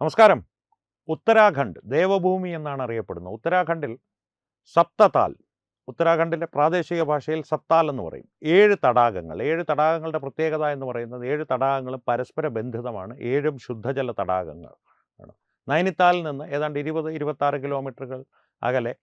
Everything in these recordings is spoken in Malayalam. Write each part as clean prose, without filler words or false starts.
നമസ്കാരം. ഉത്തരാഖണ്ഡ് ദേവഭൂമി എന്നാണ് അറിയപ്പെടുന്നത്. ഉത്തരാഖണ്ഡിൽ സപ്തതാൽ, ഉത്തരാഖണ്ഡിൻ്റെ പ്രാദേശിക ഭാഷയിൽ സപ്താൽ എന്ന് പറയും. 7 തടാകങ്ങൾ. 7 തടാകങ്ങളുടെ പ്രത്യേകത എന്ന് പറയുന്നത് 7 തടാകങ്ങളും പരസ്പര ബന്ധിതമാണ്. 7ഉം ശുദ്ധജല തടാകങ്ങൾ ആണ്. നൈനിത്താലിൽ നിന്ന് ഏതാണ്ട് 20-26 കിലോമീറ്ററുകൾ അകലെ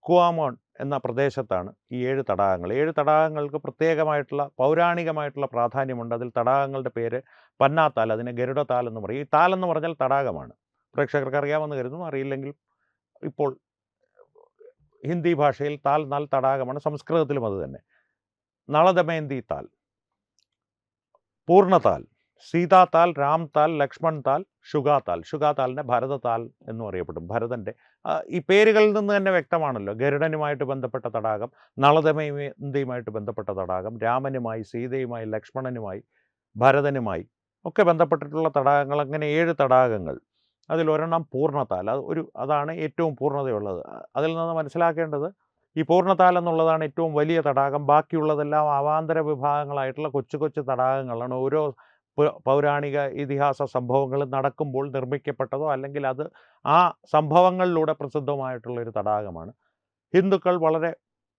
കുവാമോൺ എന്ന പ്രദേശത്താണ് ഈ 7 തടാകങ്ങൾ. 7 തടാകങ്ങൾക്ക് പ്രത്യേകമായിട്ടുള്ള പൗരാണികമായിട്ടുള്ള പ്രാധാന്യമുണ്ട്. അതിൽ തടാകങ്ങളുടെ പേര് പന്നാത്താൽ, അതിനെ ഗരുഡതാൽ എന്ന് പറയും. ഈ താൽ എന്ന് പറഞ്ഞാൽ തടാകമാണ്. പ്രേക്ഷകർക്ക് അറിയാമെന്ന് കരുതുന്നു. അറിയില്ലെങ്കിൽ ഇപ്പോൾ ഹിന്ദി ഭാഷയിൽ താൽ എന്നാൽ തടാകമാണ്. സംസ്കൃതത്തിലും അത് തന്നെ. നളദമയന്തി താൽ, പൂർണ്ണതാൽ, സീതാതാൽ, രാംതാൽ, ലക്ഷ്മൺ താൽ, ഷുഗാതാൽ. ഷുഗാതാലിനെ ഭരതതാൽ എന്നും അറിയപ്പെടും. ഭരതൻ്റെ ഈ പേരുകളിൽ നിന്ന് തന്നെ വ്യക്തമാണല്ലോ. ഗരുഡനുമായിട്ട് ബന്ധപ്പെട്ട തടാകം, നളദമയന്തിയുമായിട്ട് ബന്ധപ്പെട്ട തടാകം, രാമനുമായി, സീതയുമായി, ലക്ഷ്മണനുമായി, ഭരതനുമായി ഒക്കെ ബന്ധപ്പെട്ടിട്ടുള്ള തടാകങ്ങൾ. അങ്ങനെ 7 തടാകങ്ങൾ. അതിലൊരെണ്ണം പൂർണ്ണതാൽ. അതാണ് ഏറ്റവും പൂർണ്ണതയുള്ളത്. അതിൽ നിന്ന് മനസ്സിലാക്കേണ്ടത് ഈ പൂർണ്ണതാൽ എന്നുള്ളതാണ് ഏറ്റവും വലിയ തടാകം. ബാക്കിയുള്ളതെല്ലാം അവാന്തര വിഭാഗങ്ങളായിട്ടുള്ള കൊച്ചു കൊച്ചു തടാകങ്ങളാണ്. ഓരോ പൗരാണിക ഇതിഹാസ സംഭവങ്ങൾ നടക്കുമ്പോൾ നിർമ്മിക്കപ്പെട്ടതോ അല്ലെങ്കിൽ അത് ആ സംഭവങ്ങളിലൂടെ പ്രസിദ്ധമായിട്ടുള്ളൊരു തടാകമാണ്. ഹിന്ദുക്കൾ വളരെ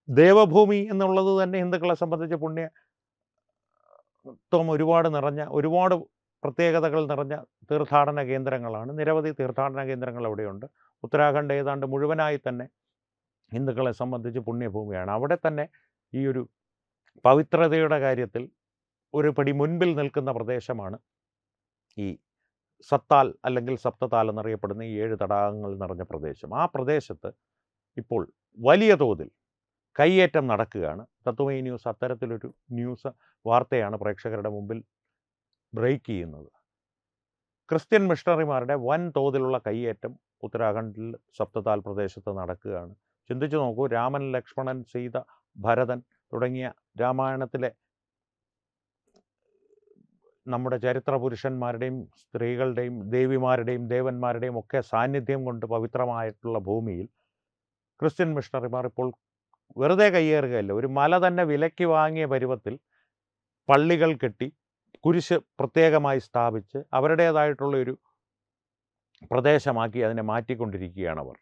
ദേവഭൂമി എന്നുള്ളത് തന്നെ ഹിന്ദുക്കളെ സംബന്ധിച്ച് പുണ്യത്വം ഒരുപാട് പ്രത്യേകതകൾ നിറഞ്ഞ തീർത്ഥാടന കേന്ദ്രങ്ങളാണ്. നിരവധി തീർത്ഥാടന കേന്ദ്രങ്ങൾ അവിടെയുണ്ട്. ഉത്തരാഖണ്ഡ് ഏതാണ്ട് മുഴുവനായി തന്നെ ഹിന്ദുക്കളെ സംബന്ധിച്ച് പുണ്യഭൂമിയാണ്. അവിടെ തന്നെ ഈ ഒരു പവിത്രതയുടെ കാര്യത്തിൽ ഒരു പടി മുൻപിൽ നിൽക്കുന്ന പ്രദേശമാണ് ഈ സത്താൽ അല്ലെങ്കിൽ സപ്തതാൽ എന്നറിയപ്പെടുന്ന ഈ 7 തടാകങ്ങൾ നിറഞ്ഞ പ്രദേശം. ആ പ്രദേശത്ത് ഇപ്പോൾ വലിയ തോതിൽ കയ്യേറ്റം നടക്കുകയാണ്. തത്വമയി ന്യൂസ് അത്തരത്തിലൊരു വാർത്തയാണ് പ്രേക്ഷകരുടെ മുമ്പിൽ ബ്രേക്ക് ചെയ്യുന്നത്. ക്രിസ്ത്യൻ മിഷണറിമാരുടെ വൻ തോതിലുള്ള കയ്യേറ്റം ഉത്തരാഖണ്ഡിൽ സപ്തതാൽ പ്രദേശത്ത് നടക്കുകയാണ്. ചിന്തിച്ചു നോക്കൂ, രാമൻ, ലക്ഷ്മണൻ, സീത, ഭരതൻ തുടങ്ങിയ രാമായണത്തിലെ നമ്മുടെ ചരിത്ര പുരുഷന്മാരുടെയും സ്ത്രീകളുടെയും ദേവിമാരുടെയും ദേവന്മാരുടെയും ഒക്കെ സാന്നിധ്യം കൊണ്ട് പവിത്രമായിട്ടുള്ള ഭൂമിയിൽ ക്രിസ്ത്യൻ മിഷണറിമാർ ഇപ്പോൾ വെറുതെ കയ്യേറുകയല്ല, ഒരു മല തന്നെ വിലയ്ക്ക് വാങ്ങിയ പരുവത്തിൽ പള്ളികൾ കെട്ടി കുരിശ് പ്രത്യേകമായി സ്ഥാപിച്ച് അവരുടേതായിട്ടുള്ളൊരു പ്രദേശമാക്കി അതിനെ മാറ്റിക്കൊണ്ടിരിക്കുകയാണ് അവർ.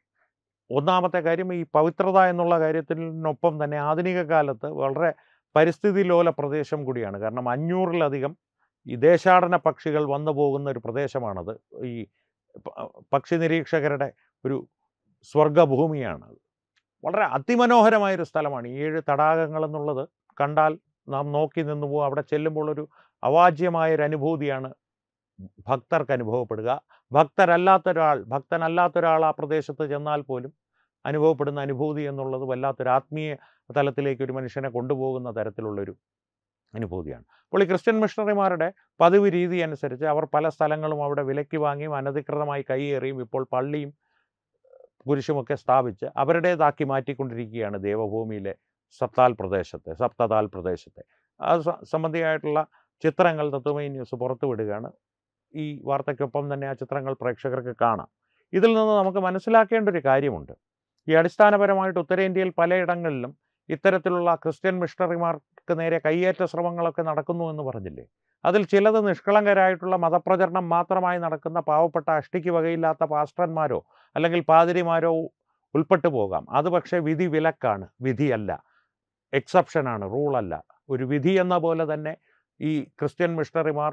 ഒന്നാമത്തെ കാര്യം, ഈ പവിത്രത എന്നുള്ള കാര്യത്തിനൊപ്പം തന്നെ ആധുനിക കാലത്ത് വളരെ പരിസ്ഥിതി ലോല പ്രദേശം കൂടിയാണ്. കാരണം 500-ലധികം ഈ ദേശാടന പക്ഷികൾ വന്നു പോകുന്ന ഒരു പ്രദേശമാണത്. ഈ പക്ഷി നിരീക്ഷകരുടെ ഒരു സ്വർഗഭൂമിയാണത്. വളരെ അതിമനോഹരമായൊരു സ്ഥലമാണ്. ഈ 7 തടാകങ്ങൾ എന്നുള്ളത് കണ്ടാൽ നാം നോക്കി നിന്നു പോകും. അവിടെ ചെല്ലുമ്പോൾ ഒരു അവാച്യമായൊരു അനുഭൂതിയാണ് ഭക്തർക്ക് അനുഭവപ്പെടുക. ഭക്തനല്ലാത്തൊരാൾ ആ പ്രദേശത്ത് ചെന്നാൽ പോലും അനുഭവപ്പെടുന്ന അനുഭൂതി എന്നുള്ളത് വല്ലാത്തൊരു ആത്മീയ തലത്തിലേക്ക് ഒരു മനുഷ്യനെ കൊണ്ടുപോകുന്ന തരത്തിലുള്ളൊരു അനുഭൂതിയാണ്. അപ്പോൾ ഈ ക്രിസ്ത്യൻ മിഷണറിമാരുടെ പതിവ് രീതി അനുസരിച്ച് അവർ പല സ്ഥലങ്ങളും അവിടെ വിലയ്ക്ക് വാങ്ങിയും അനധികൃതമായി കയ്യേറിയും ഇപ്പോൾ പള്ളിയും കുരിശുമൊക്കെ സ്ഥാപിച്ച് അവരുടേതാക്കി മാറ്റിക്കൊണ്ടിരിക്കുകയാണ് ദേവഭൂമിയിലെ സപ്തതാൽ പ്രദേശത്തെ. അത് സംബന്ധിയായിട്ടുള്ള ചിത്രങ്ങൾ തത്വമയി ന്യൂസ് പുറത്തുവിടുകയാണ്. ഈ വാർത്തയ്ക്കൊപ്പം തന്നെ ആ ചിത്രങ്ങൾ പ്രേക്ഷകർക്ക് കാണാം. ഇതിൽ നിന്ന് നമുക്ക് മനസ്സിലാക്കേണ്ട ഒരു കാര്യമുണ്ട്. ഈ അടിസ്ഥാനപരമായിട്ട് ഉത്തരേന്ത്യയിൽ പലയിടങ്ങളിലും ഇത്തരത്തിലുള്ള ക്രിസ്ത്യൻ മിഷണറിമാർക്ക് നേരെ കയ്യേറ്റ ശ്രമങ്ങളൊക്കെ നടക്കുന്നു എന്ന് പറഞ്ഞില്ലേ? അതിൽ ചിലത് നിഷ്കളങ്കരായിട്ടുള്ള മതപ്രചരണം മാത്രമായി നടക്കുന്ന പാവപ്പെട്ട അഷ്ടിക്ക് വകയില്ലാത്ത പാസ്റ്റർമാരോ അല്ലെങ്കിൽ പാതിരിമാരോ ഉൾപ്പെട്ടു പോകാം. അത് പക്ഷേ വിലക്കാണ്, വിധിയല്ല, എക്സെപ്ഷനാണ്, റൂളല്ല. ഒരു വിധി എന്ന പോലെ തന്നെ ഈ ക്രിസ്ത്യൻ മിഷണറിമാർ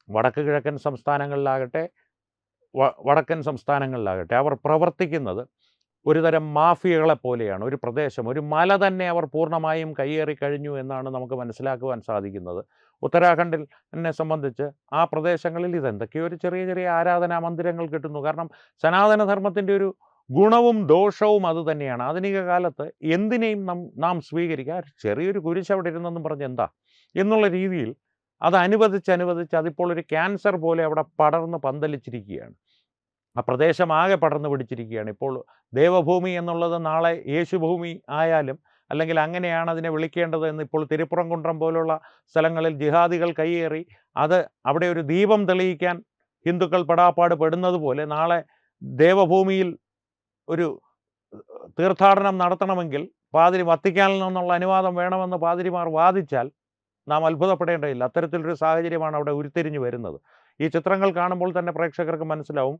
വടക്ക് കിഴക്കൻ സംസ്ഥാനങ്ങളിലാകട്ടെ അവർ പ്രവർത്തിക്കുന്നത് ഒരുതരം മാഫിയകളെ പോലെയാണ്. ഒരു പ്രദേശം, ഒരു മല തന്നെ അവർ പൂർണ്ണമായും കയ്യേറി കഴിഞ്ഞു എന്നാണ് നമുക്ക് മനസ്സിലാക്കുവാൻ സാധിക്കുന്നത്. ഉത്തരാഖണ്ഡിൽ എന്നെ സംബന്ധിച്ച് ആ പ്രദേശങ്ങളിൽ ഇതെന്തൊക്കെയോ ഒരു ചെറിയ ചെറിയ ആരാധനാ മന്ദിരങ്ങൾ കിട്ടുന്നു. കാരണം സനാതനധർമ്മത്തിൻ്റെ ഒരു ഗുണവും ദോഷവും അതുതന്നെയാണ്. ആധുനിക കാലത്ത് എന്തിനേയും നാം സ്വീകരിക്കുക, ചെറിയൊരു കുരിശ് അവിടെ ഇരുന്നെന്നും പറഞ്ഞ് എന്താ എന്നുള്ള രീതിയിൽ അത് അനുവദിച്ച് അതിപ്പോൾ ഒരു ക്യാൻസർ പോലെ അവിടെ പടർന്ന് പന്തലിച്ചിരിക്കുകയാണ്. ആ പ്രദേശം ആകെ പടർന്നു പിടിച്ചിരിക്കുകയാണ്. ഇപ്പോൾ ദേവഭൂമി എന്നുള്ളത് നാളെ യേശുഭൂമി ആയാലും അല്ലെങ്കിൽ അങ്ങനെയാണ് അതിനെ വിളിക്കേണ്ടത് എന്ന് ഇപ്പോൾ തിരുപ്പുറംകുണ്ട്രം പോലുള്ള സ്ഥലങ്ങളിൽ ജിഹാദികൾ കയ്യേറി അവിടെ ഒരു ദീപം തെളിയിക്കാൻ ഹിന്ദുക്കൾ പെടാപ്പാട് പെടുന്നത് പോലെ നാളെ ദേവഭൂമിയിൽ ഒരു തീർത്ഥാടനം നടത്തണമെങ്കിൽ വത്തിക്കാനിൽ നിന്നുള്ള അനുവാദം വേണമെന്ന് പാതിരിമാർ വാദിച്ചാൽ നാം അത്ഭുതപ്പെടേണ്ടതില്ല. അത്തരത്തിലൊരു സാഹചര്യമാണ് അവിടെ ഉരുത്തിരിഞ്ഞു വരുന്നത്. ഈ ചിത്രങ്ങൾ കാണുമ്പോൾ തന്നെ പ്രേക്ഷകർക്ക് മനസ്സിലാവും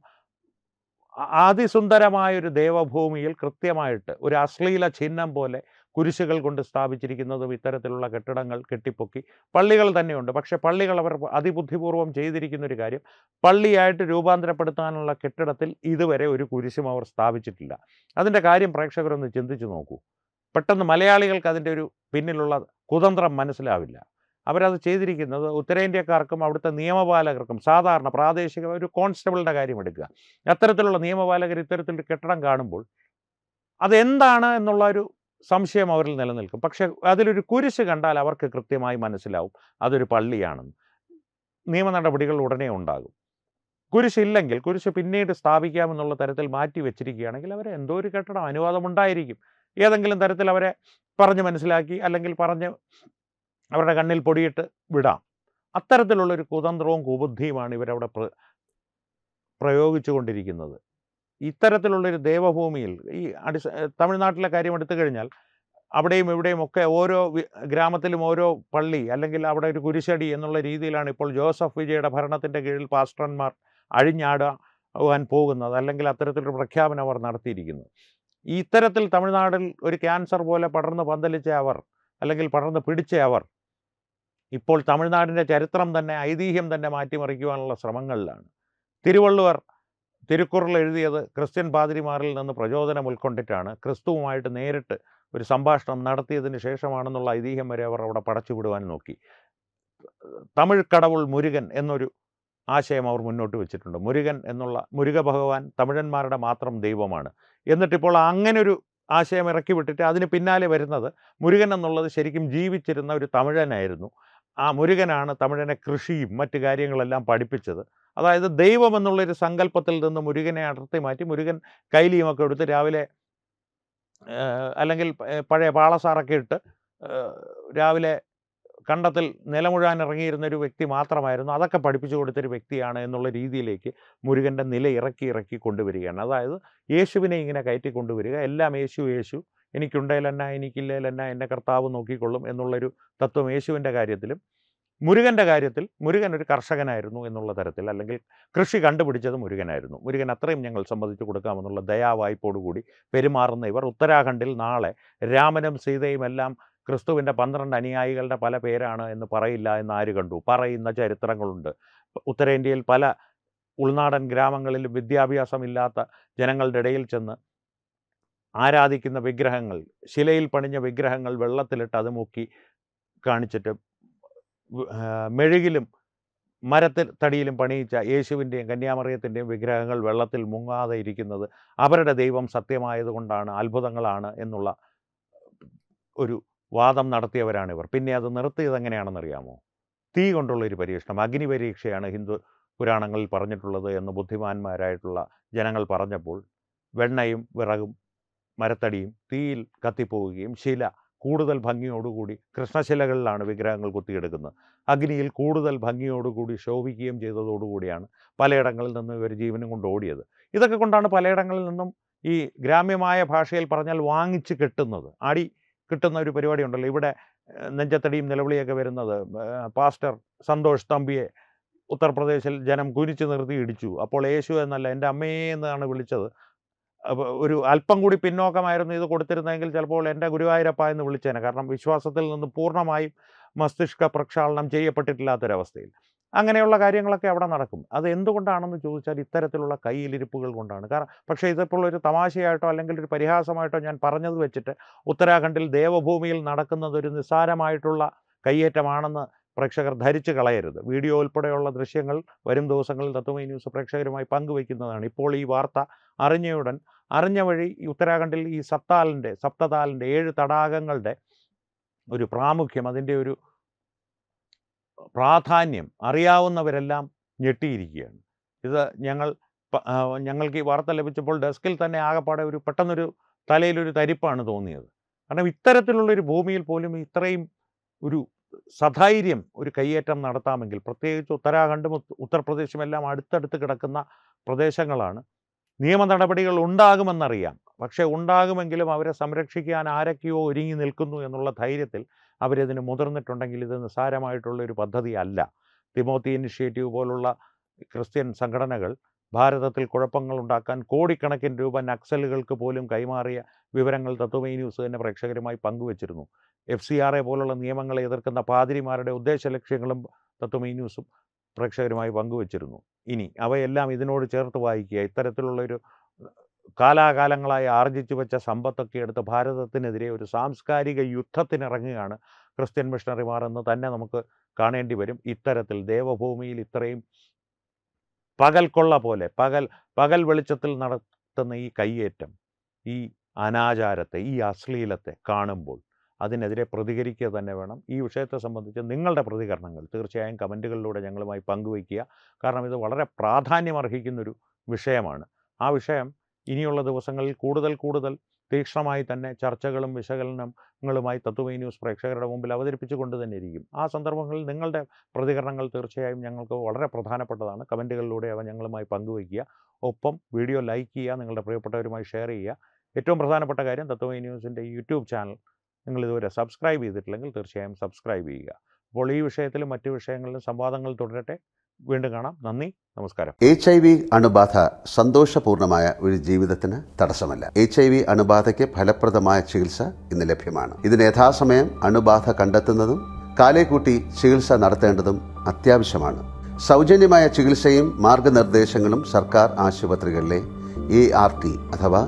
അതിസുന്ദരമായൊരു ദേവഭൂമിയിൽ കൃത്യമായിട്ട് ഒരു അശ്ലീല ചിഹ്നം പോലെ കുരിശുകൾ കൊണ്ട് സ്ഥാപിച്ചിരിക്കുന്നതും ഇത്തരത്തിലുള്ള കെട്ടിടങ്ങൾ കെട്ടിപ്പൊക്കി പള്ളികൾ തന്നെയുണ്ട്. പക്ഷേ പള്ളികൾ അവർ അതിബുദ്ധിപൂർവ്വം ചെയ്തിരിക്കുന്ന ഒരു കാര്യം, പള്ളിയായിട്ട് രൂപാന്തരപ്പെടുത്താനുള്ള കെട്ടിടത്തിൽ ഇതുവരെ ഒരു കുരിശും അവർ സ്ഥാപിച്ചിട്ടില്ല. അതിൻ്റെ കാര്യം പ്രേക്ഷകരൊന്ന് ചിന്തിച്ചു നോക്കൂ. പെട്ടെന്ന് മലയാളികൾക്ക് അതിൻ്റെ ഒരു പിന്നിലുള്ള കുതന്ത്രം മനസ്സിലാവില്ല. അവരത് ചെയ്തിരിക്കുന്നത് ഉത്തരേന്ത്യക്കാർക്കും അവിടുത്തെ നിയമപാലകർക്കും, സാധാരണ പ്രാദേശിക ഒരു കോൺസ്റ്റബിളിൻ്റെ കാര്യം എടുക്കുക. അത്തരത്തിലുള്ള നിയമപാലകർ ഇത്തരത്തിലൊരു കെട്ടിടം കാണുമ്പോൾ അതെന്താണ് എന്നുള്ള ഒരു സംശയം അവരിൽ നിലനിൽക്കും. പക്ഷേ അതിലൊരു കുരിശ് കണ്ടാൽ അവർക്ക് കൃത്യമായി മനസ്സിലാവും അതൊരു പള്ളിയാണെന്ന്. നിയമ നടപടികൾ ഉടനെ ഉണ്ടാകും. കുരിശില്ലെങ്കിൽ, കുരിശ് പിന്നീട് സ്ഥാപിക്കാമെന്നുള്ള തരത്തിൽ മാറ്റി വെച്ചിരിക്കുകയാണെങ്കിൽ അവരെ എന്തോ ഒരു കെട്ടിടം അനുവാദമുണ്ടായിരിക്കും. ഏതെങ്കിലും തരത്തിൽ അവരെ പറഞ്ഞ് മനസ്സിലാക്കി, അല്ലെങ്കിൽ പറഞ്ഞ് അവരുടെ കണ്ണിൽ പൊടിയിട്ട് വിടാം. അത്തരത്തിലുള്ളൊരു കുതന്ത്രവും കുബുദ്ധിയുമാണ് ഇവരവിടെ പ്രയോഗിച്ചു കൊണ്ടിരിക്കുന്നത്. ഇത്തരത്തിലുള്ളൊരു ദേവഭൂമിയിൽ ഈ തമിഴ്നാട്ടിലെ കാര്യം എടുത്തു കഴിഞ്ഞാൽ അവിടെയും ഇവിടെയും ഒക്കെ ഓരോ ഗ്രാമത്തിലും ഓരോ പള്ളി, അല്ലെങ്കിൽ അവിടെ ഒരു കുരിശടി എന്നുള്ള രീതിയിലാണ് ഇപ്പോൾ ജോസഫ് വിജയുടെ ഭരണത്തിൻ്റെ കീഴിൽ പാസ്റ്റർമാർ അഴിഞ്ഞാടാൻ പോകുന്നത്, അല്ലെങ്കിൽ അത്തരത്തിലൊരു പ്രഖ്യാപനം അവർ നടത്തിയിരിക്കുന്നത്. ഇത്തരത്തിൽ തമിഴ്നാട്ടിൽ ഒരു ക്യാൻസർ പോലെ പടർന്ന് പന്തലിച്ച അവർ, അല്ലെങ്കിൽ പടർന്ന് പിടിച്ച അവർ, ഇപ്പോൾ തമിഴ്നാടിൻ്റെ ചരിത്രം തന്നെ, ഐതിഹ്യം തന്നെ മാറ്റിമറിക്കുവാനുള്ള ശ്രമങ്ങളിലാണ്. തിരുവള്ളുവർ തിരുക്കുറൾ എഴുതിയത് ക്രിസ്ത്യൻ പാതിരിമാരിൽ നിന്ന് പ്രചോദനം ഉൾക്കൊണ്ടിട്ടാണ്. ക്രിസ്തുവുമായിട്ട് നേരിട്ട് ഒരു സംഭാഷണം നടത്തിയതിന് ശേഷമാണെന്നുള്ള ഐതിഹ്യം വരെ അവർ അവിടെ പടച്ചുവിടുവാൻ നോക്കി. തമിഴ് കടവുൾ മുരുകൻ എന്നൊരു ആശയം അവർ മുന്നോട്ട് വെച്ചിട്ടുണ്ട്. മുരുകൻ എന്നുള്ള മുരുക ഭഗവാൻ തമിഴന്മാരുടെ മാത്രം ദൈവമാണ്. എന്നിട്ടിപ്പോൾ അങ്ങനൊരു ആശയം ഇറക്കി വിട്ടിട്ട് അതിന് പിന്നാലെ വരുന്നത് മുരുകൻ എന്നുള്ളത് ശരിക്കും ജീവിച്ചിരുന്ന ഒരു തമിഴനായിരുന്നു. ആ മുരുകനാണ് തമിഴനെ കൃഷിയും മറ്റു കാര്യങ്ങളെല്ലാം പഠിപ്പിച്ചത്. അതായത് ദൈവം എന്നുള്ളൊരു സങ്കല്പത്തിൽ നിന്ന് മുരുകനെ അടർത്തി മാറ്റി, മുരുകൻ കൈലിയുമൊക്കെ എടുത്ത് രാവിലെ അല്ലെങ്കിൽ പഴയ പാളസാറൊക്കെ ഇട്ട് രാവിലെ കണ്ടത്തിൽ നിലമുഴാൻ ഇറങ്ങിയിരുന്ന ഒരു വ്യക്തി മാത്രമായിരുന്നു. അതൊക്കെ പഠിപ്പിച്ചു കൊടുത്തൊരു വ്യക്തിയാണ് എന്നുള്ള രീതിയിലേക്ക് മുരുകൻ്റെ നില ഇറക്കി കൊണ്ടുവരികയാണ്. അതായത് യേശുവിനെ ഇങ്ങനെ കയറ്റി കൊണ്ടുവരിക. എല്ലാം യേശു യേശു, എനിക്കുണ്ടേലെന്നാ എനിക്കില്ലേലെന്നാ എന്നെ കർത്താവ് നോക്കിക്കൊള്ളും എന്നുള്ളൊരു തത്വം യേശുവിൻ്റെ കാര്യത്തിലും, മുരുകൻ്റെ കാര്യത്തിൽ മുരുകൻ ഒരു കർഷകനായിരുന്നു എന്നുള്ള തരത്തിൽ, അല്ലെങ്കിൽ കൃഷി കണ്ടുപിടിച്ചത് മുരുകനായിരുന്നു. മുരുകൻ അത്രയും ഞങ്ങൾ സമ്മതിച്ചു കൊടുക്കാമെന്നുള്ള ദയാവായ്പോടുകൂടി പെരുമാറുന്ന ഇവർ ഉത്തരാഖണ്ഡിൽ നാളെ രാമനും സീതയും എല്ലാം ക്രിസ്തുവിൻ്റെ 12 അനുയായികളുടെ പല പേരാണ് എന്ന് പറയില്ല എന്ന് ആര് കണ്ടു? പറയുന്ന ചരിത്രങ്ങളുണ്ട്. ഉത്തരേന്ത്യയിൽ പല ഉൾനാടൻ ഗ്രാമങ്ങളിലും വിദ്യാഭ്യാസമില്ലാത്ത ജനങ്ങളുടെ ഇടയിൽ ചെന്ന് ആരാധിക്കുന്ന വിഗ്രഹങ്ങൾ, ശിലയിൽ പണിഞ്ഞ വിഗ്രഹങ്ങൾ വെള്ളത്തിലിട്ട് അത് മുക്കി കാണിച്ചിട്ട് മെഴുകിലും മരത്തിൽ തടിയിലും പണിയിച്ച യേശുവിൻ്റെയും കന്യാമറിയത്തിൻ്റെയും വിഗ്രഹങ്ങൾ വെള്ളത്തിൽ മുങ്ങാതെ ഇരിക്കുന്നത് അവരുടെ ദൈവം സത്യമായതുകൊണ്ടാണ്, അത്ഭുതങ്ങളാണ് എന്നുള്ള ഒരു വാദം നടത്തിയവരാണിവർ. പിന്നെ അത് നിർത്തിയത് എങ്ങനെയാണെന്നറിയാമോ? തീ കൊണ്ടുള്ളൊരു പരീക്ഷണം, അഗ്നി പരീക്ഷയാണ് ഹിന്ദു പുരാണങ്ങളിൽ പറഞ്ഞിട്ടുള്ളത് എന്ന് ബുദ്ധിമാന്മാരായിട്ടുള്ള ജനങ്ങൾ പറഞ്ഞപ്പോൾ വെണ്ണയും വിറകും മരത്തടിയും തീയിൽ കത്തിപ്പോവുകയും ശില കൂടുതൽ ഭംഗിയോടുകൂടി, കൃഷ്ണശിലകളിലാണ് വിഗ്രഹങ്ങൾ കുത്തിയെടുക്കുന്നത്, അഗ്നിയിൽ കൂടുതൽ ഭംഗിയോടുകൂടി ശോഭിക്കുകയും ചെയ്തതോടുകൂടിയാണ് പലയിടങ്ങളിൽ നിന്നും ഇവർ ജീവനും കൊണ്ട് ഓടിയത്. ഇതൊക്കെ കൊണ്ടാണ് പലയിടങ്ങളിൽ നിന്നും ഈ ഗ്രാമ്യമായ ഭാഷയിൽ പറഞ്ഞാൽ വാങ്ങിച്ച് കെട്ടുന്നത്, ആടി കിട്ടുന്ന ഒരു പരിപാടി ഉണ്ടല്ലോ. ഇവിടെ നെഞ്ചത്തടിയും നിലവിളിയൊക്കെ വരുന്നത് പാസ്റ്റർ സന്തോഷ് തമ്പിയെ ഉത്തർപ്രദേശിൽ ജനം കുനിച്ചു നിർത്തി ഇടിച്ചു. അപ്പോൾ യേശു എന്നല്ല എൻ്റെ അമ്മയെ എന്നാണ് വിളിച്ചത്. ഒരു അല്പം കൂടി പിന്നോക്കമായിരുന്നു ഇത് കൊടുത്തിരുന്നെങ്കിൽ ചിലപ്പോൾ എൻ്റെ ഗുരുവായൂരപ്പ എന്ന് വിളിച്ചേനെ. കാരണം വിശ്വാസത്തിൽ നിന്ന് പൂർണ്ണമായും മസ്തിഷ്ക പ്രക്ഷാളനം ചെയ്യപ്പെട്ടിട്ടില്ലാത്തൊരവസ്ഥയിൽ അങ്ങനെയുള്ള കാര്യങ്ങളൊക്കെ അവിടെ നടക്കും. അത് എന്തുകൊണ്ടാണെന്ന് ചോദിച്ചാൽ ഇത്തരത്തിലുള്ള കയ്യിലിരിപ്പുകൾ കൊണ്ടാണ്. പക്ഷേ ഇതിപ്പോൾ ഒരു തമാശയായിട്ടോ അല്ലെങ്കിൽ ഒരു പരിഹാസമായിട്ടോ ഞാൻ പറഞ്ഞത് വെച്ചിട്ട് ഉത്തരാഖണ്ഡിൽ ദേവഭൂമിയിൽ നടക്കുന്നത് ഒരു നിസ്സാരമായിട്ടുള്ള കയ്യേറ്റമാണെന്ന് പ്രേക്ഷകർ ധരിച്ചു കളയരുത്. വീഡിയോ ഉൾപ്പെടെയുള്ള ദൃശ്യങ്ങൾ വരും ദിവസങ്ങളിൽ തത്വമയി ന്യൂസ് പ്രേക്ഷകരുമായി പങ്കുവയ്ക്കുന്നതാണ്. ഇപ്പോൾ ഈ വാർത്ത അറിഞ്ഞ വഴി ഈ ഉത്തരാഖണ്ഡിൽ ഈ സപ്തതാലിൻ്റെ 7 തടാകങ്ങളുടെ ഒരു പ്രാമുഖ്യം, അതിൻ്റെ ഒരു പ്രാധാന്യം അറിയാവുന്നവരെല്ലാം ഞെട്ടിയിരിക്കുകയാണ്. ഇത് ഞങ്ങൾക്ക് ഈ വാർത്ത ലഭിച്ചപ്പോൾ ഡെസ്കിൽ തന്നെ ആകെപ്പാടെ പെട്ടെന്നൊരു തലയിലൊരു തരിപ്പാണ് തോന്നിയത്. കാരണം ഇത്തരത്തിലുള്ളൊരു ഭൂമിയിൽ പോലും ഇത്രയും ഒരു സധൈര്യം ഒരു കയ്യേറ്റം നടത്താമെങ്കിൽ, പ്രത്യേകിച്ച് ഉത്തരാഖണ്ഡും ഉത്തർപ്രദേശും എല്ലാം അടുത്തടുത്ത് കിടക്കുന്ന പ്രദേശങ്ങളാണ്. നിയമ നടപടികൾ ഉണ്ടാകുമെന്നറിയാം. പക്ഷേ ഉണ്ടാകുമെങ്കിലും അവരെ സംരക്ഷിക്കാൻ ആരൊക്കെയോ ഒരുങ്ങി നിൽക്കുന്നു എന്നുള്ള ധൈര്യത്തിൽ അവരിതിന് മുതിർന്നിട്ടുണ്ടെങ്കിൽ ഇത് നിസ്സാരമായിട്ടുള്ളൊരു പദ്ധതി അല്ല. തിമോത്തി ഇനിഷ്യേറ്റീവ് പോലുള്ള ക്രിസ്ത്യൻ സംഘടനകൾ ഭാരതത്തിൽ കുഴപ്പങ്ങളുണ്ടാക്കാൻ കോടിക്കണക്കിന് രൂപ നക്സലുകൾക്ക് പോലും കൈമാറിയ വിവരങ്ങൾ തത്വമയി ന്യൂസ് തന്നെ പ്രേക്ഷകരുമായി പങ്കുവച്ചിരുന്നു. FCRA പോലുള്ള നിയമങ്ങളെ എതിർക്കുന്ന പാതിരിമാരുടെ ഉദ്ദേശ ലക്ഷ്യങ്ങളും തത്വമയി ന്യൂസും പ്രേക്ഷകരുമായി പങ്കുവച്ചിരുന്നു. ഇനി അവയെല്ലാം ഇതിനോട് ചേർത്ത് വായിക്കുക. ഇത്തരത്തിലുള്ളൊരു കാലാകാലങ്ങളായി ആർജിച്ചു വെച്ച സമ്പത്തൊക്കെ എടുത്ത് ഭാരതത്തിനെതിരെ ഒരു സാംസ്കാരിക യുദ്ധത്തിനിറങ്ങുകയാണ് ക്രിസ്ത്യൻ മിഷണറിമാർ എന്ന് തന്നെ നമുക്ക് കാണേണ്ടി വരും. ഇത്തരത്തിൽ ദേവഭൂമിയിൽ ഇത്രയും പകൽക്കൊള്ള പോലെ പകൽ വെളിച്ചത്തിൽ നടത്തുന്ന ഈ കയ്യേറ്റം, ഈ അനാചാരത്തെ, ഈ അശ്ലീലത്തെ കാണുമ്പോൾ അതിനെതിരെ പ്രതികരിക്കുക തന്നെ വേണം. ഈ വിഷയത്തെ സംബന്ധിച്ച് നിങ്ങളുടെ പ്രതികരണങ്ങൾ തീർച്ചയായും കമൻറ്റുകളിലൂടെ ഞങ്ങളുമായി പങ്കുവയ്ക്കുക. കാരണം ഇത് വളരെ പ്രാധാന്യമർഹിക്കുന്നൊരു വിഷയമാണ്. ആ വിഷയം ഇനിയുള്ള ദിവസങ്ങളിൽ കൂടുതൽ തീക്ഷ്ണമായി തന്നെ ചർച്ചകളും വിശകലനങ്ങളുമായി തത്വമയി ന്യൂസ് പ്രേക്ഷകരുടെ മുമ്പിൽ അവതരിപ്പിച്ചുകൊണ്ട് തന്നെ ഇരിക്കും. ആ സന്ദർഭങ്ങളിൽ നിങ്ങളുടെ പ്രതികരണങ്ങൾ തീർച്ചയായും ഞങ്ങൾക്ക് വളരെ പ്രധാനപ്പെട്ടതാണ്. കമൻറ്റുകളിലൂടെ അവ ഞങ്ങളുമായി പങ്കുവയ്ക്കുക. ഒപ്പം വീഡിയോ ലൈക്ക് ചെയ്യുക, നിങ്ങളുടെ പ്രിയപ്പെട്ടവരുമായി ഷെയർ ചെയ്യുക. ഏറ്റവും പ്രധാനപ്പെട്ട കാര്യം, തത്വമയി ന്യൂസിൻ്റെ യൂട്യൂബ് ചാനൽ നിങ്ങൾ ഇതുവരെ സബ്സ്ക്രൈബ് ചെയ്തിട്ടില്ലെങ്കിൽ തീർച്ചയായും സബ്സ്ക്രൈബ് ചെയ്യുക. അപ്പോൾ ഈ വിഷയത്തിലും മറ്റു വിഷയങ്ങളിലും സംവാദങ്ങൾ തുടരട്ടെ. വീണ്ടും കാണാം. നന്ദി, നമസ്കാരം. HIV അണുബാധ സന്തോഷപൂർണമായ ഒരു ജീവിതത്തിന് തടസ്സമല്ല. HIV അണുബാധയ്ക്ക് ഫലപ്രദമായ ചികിത്സ ഇന്ന് ലഭ്യമാണ്. ഇതിന് യഥാസമയം അണുബാധ കണ്ടെത്തുന്നതും കാലേക്കൂട്ടി ചികിത്സ നടത്തേണ്ടതും അത്യാവശ്യമാണ്. സൗജന്യമായ ചികിത്സയും മാർഗനിർദ്ദേശങ്ങളും സർക്കാർ ആശുപത്രികളിലെ ART അഥവാ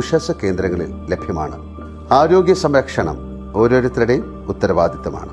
ഉഷസ് കേന്ദ്രങ്ങളിൽ ലഭ്യമാണ്. ആരോഗ്യ സംരക്ഷണം ഓരോരുത്തരുടെയും ഉത്തരവാദിത്തമാണ്.